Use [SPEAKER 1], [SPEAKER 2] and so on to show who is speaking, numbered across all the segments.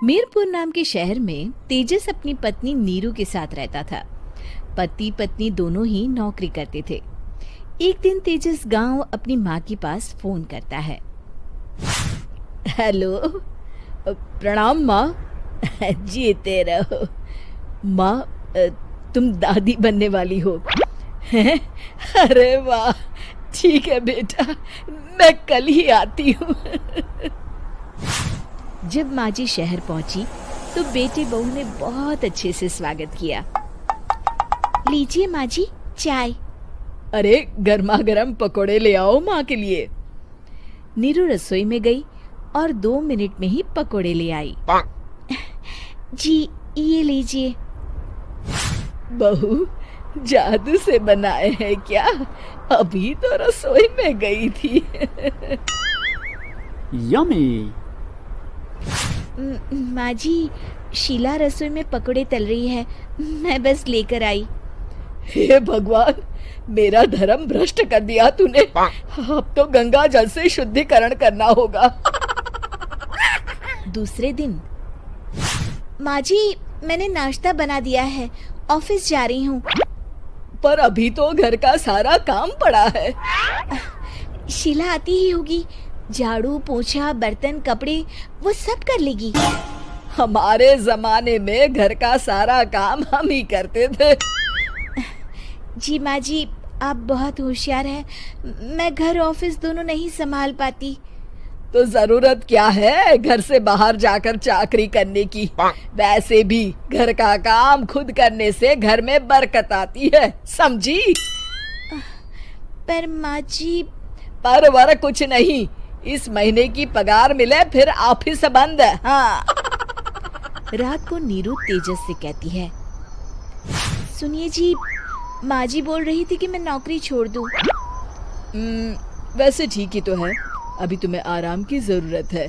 [SPEAKER 1] मीरपुर नाम के शहर में तेजस अपनी पत्नी नीरू के साथ रहता था। पति पत्नी दोनों ही नौकरी करते थे। एक दिन तेजस गांव अपनी माँ के पास फोन करता है। हेलो, प्रणाम माँ। जीते रहो माँ, तुम दादी बनने वाली हो हैं? अरे वाह, ठीक है बेटा, मैं कल ही आती हूँ। जब माँ जी शहर पहुंची तो बेटे बहू ने बहुत अच्छे से स्वागत किया। लीजिए माँ जी, चाय। अरे गर्मा गर्म पकोड़े ले आओ माँ के लिए। नीरू रसोई में गई और 2 मिनट में ही पकोड़े ले आई। जी ये लीजिए। बहू जादू से बनाए हैं क्या? अभी तो रसोई में गई थी।
[SPEAKER 2] यम्मी।
[SPEAKER 1] माँ जी, शीला रसोई में पकोड़े तल रही है, मैं बस लेकर आई। हे भगवान, मेरा धर्म भ्रष्ट कर दिया तूने। अब तो गंगा जल से शुद्धिकरण करना होगा। दूसरे दिन, माँ जी मैंने नाश्ता बना दिया है, ऑफिस जा रही हूँ। पर अभी तो घर का सारा काम पड़ा है। शीला आती ही होगी, झाड़ू पोछा बर्तन कपड़े वो सब कर लेगी। हमारे जमाने में घर का सारा काम हम ही करते थे। जी माँ जी, आप बहुत होशियार हैं, मैं घर ऑफिस दोनों नहीं संभाल पाती। तो जरूरत क्या है घर से बाहर जाकर चाकरी करने की? वैसे भी घर का काम खुद करने से घर में बरकत आती है, समझी? पर माँ जी। पर वर कुछ नहीं, इस महीने की पगार मिले फिर ऑफिस बंद। हाँ। रात को नीरू तेजस से कहती है, सुनिए जी, माँ जी बोल रही थी कि मैं नौकरी छोड़ दूं। वैसे ठीक ही तो है, अभी तुम्हें आराम की जरूरत है।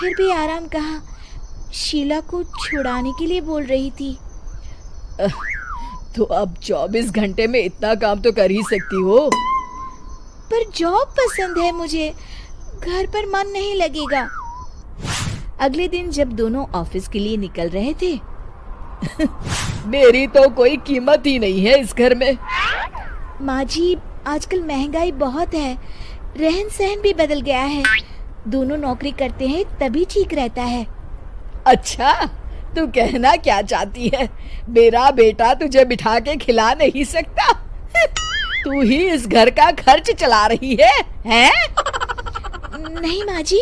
[SPEAKER 1] फिर भी आराम कहाँ, शीला को छुड़ाने के लिए बोल रही थी। तो अब 24 घंटे में इतना काम तो कर ही सकती हो। पर जॉब पसंद है मुझे, घर पर मन नहीं लगेगा। अगले दिन जब दोनों ऑफिस के लिए निकल रहे थे, मेरी तो कोई कीमत ही नहीं है इस घर में। माँ जी, आजकल महंगाई बहुत है, रहन सहन भी बदल गया है, दोनों नौकरी करते हैं तभी ठीक रहता है। अच्छा, तू कहना क्या चाहती है? मेरा बेटा तुझे बिठा के खिला नहीं सकता? तू ही इस घर का खर्च चला रही है, हैं? नहीं माँ जी,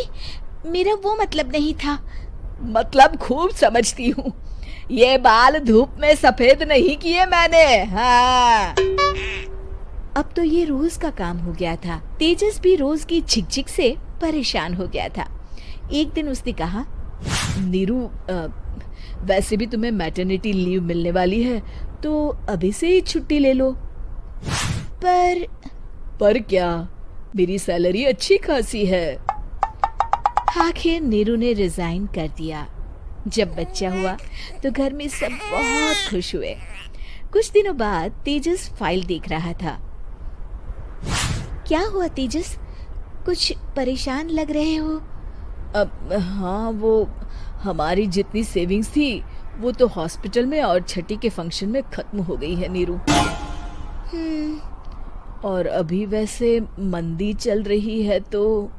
[SPEAKER 1] मेरा वो मतलब नहीं था। मतलब खूब समझती हूँ, ये बाल धूप में सफेद नहीं किए मैंने। हाँ। अब तो ये रोज का काम हो गया था। तेजस भी रोज की झिकझिक से परेशान हो गया था। एक दिन उसने कहा, नीरू, वैसे भी तुम्हें मैटरनिटी लीव मिलने वाली है, तो अभी से ही छुट्टी ले लो। पर क्या, मेरी सैलरी अच्छी खासी है। आखिर नीरू ने रिजाइन कर दिया। जब बच्चा हुआ तो घर में सब बहुत खुश हुए। कुछ दिनों बाद तेजस फाइल देख रहा था। क्या हुआ तेजस, कुछ परेशान लग रहे हो? हाँ, वो हमारी जितनी सेविंग्स थी वो तो हॉस्पिटल में और छठी के फंक्शन में खत्म हो गई है नीरू। और अभी वैसे मंदी चल रही है तो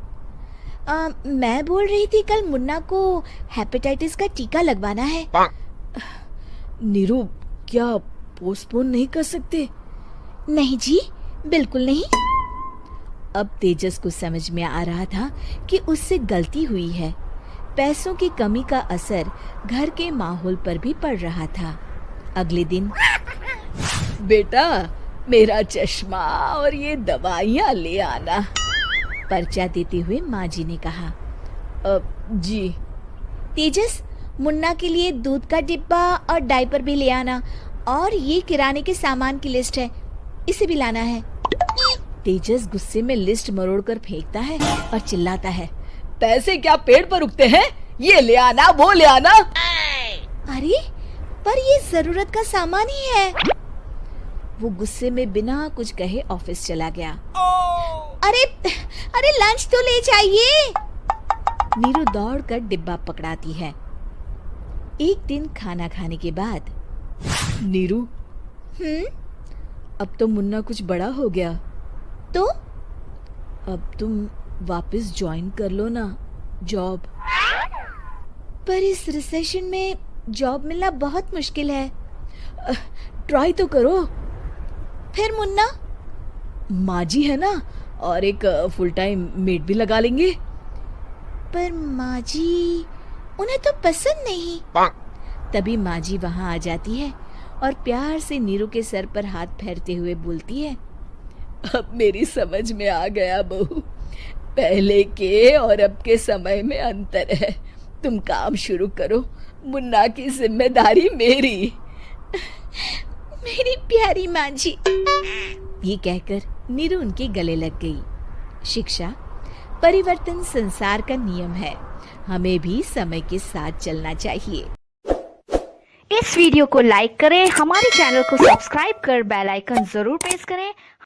[SPEAKER 1] मैं बोल रही थी कल मुन्ना को हेपेटाइटिस का टीका लगवाना है। नीरू, क्या पोस्टपोन नहीं कर सकते? नहीं जी, बिल्कुल नहीं। अब तेजस को समझ में आ रहा था कि उससे गलती हुई है। पैसों की कमी का असर घर के माहौल पर भी पड़ रहा था। अगले दिन, बेटा मेरा चश्मा और ये दवाइयाँ ले आना, पर्चा देते हुए माँ जी ने कहा। जी। तेजस, मुन्ना के लिए दूध का डिब्बा और डायपर भी ले आना, और ये किराने के सामान की लिस्ट है, इसे भी लाना है। तेजस गुस्से में लिस्ट मरोड़कर फेंकता है और चिल्लाता है, पैसे क्या पेड़ पर उगते हैं? ये ले आना, वो ले आना। अरे पर ये जरूरत का सामान ही है। वो गुस्से में बिना कुछ कहे ऑफिस चला गया। अरे लंच तो ले जाइए। नीरू दौड़कर डिब्बा पकड़ाती है। एक दिन खाना खाने के बाद, नीरू, अब तो मुन्ना कुछ बड़ा हो गया, तो अब तुम वापस ज्वाइन कर लो ना जॉब। पर इस रिसेशन में जॉब मिलना बहुत मुश्किल है। ट्राई तो करो। फिर मुन्ना? माँ जी है ना, और एक फुल टाइम मेड भी लगा लेंगे। पर माँ जी, उन्हें तो पसंद नहीं। तभी माँ जी वहाँ आ जाती है और प्यार से नीरू के सर पर हाथ फेरते हुए बोलती है, अब मेरी समझ में आ गया बहू, पहले के और अब के समय में अंतर है। तुम काम शुरू करो, मुन्ना की जिम्मेदारी मेरी। मेरी प्यारी माँ जी। ये कहकर नीरू उनके गले लग गई। शिक्षा, परिवर्तन संसार का नियम है, हमें भी समय के साथ चलना चाहिए।
[SPEAKER 2] इस वीडियो को लाइक करें, हमारे चैनल को सब्सक्राइब कर बेल आइकन जरूर प्रेस करें।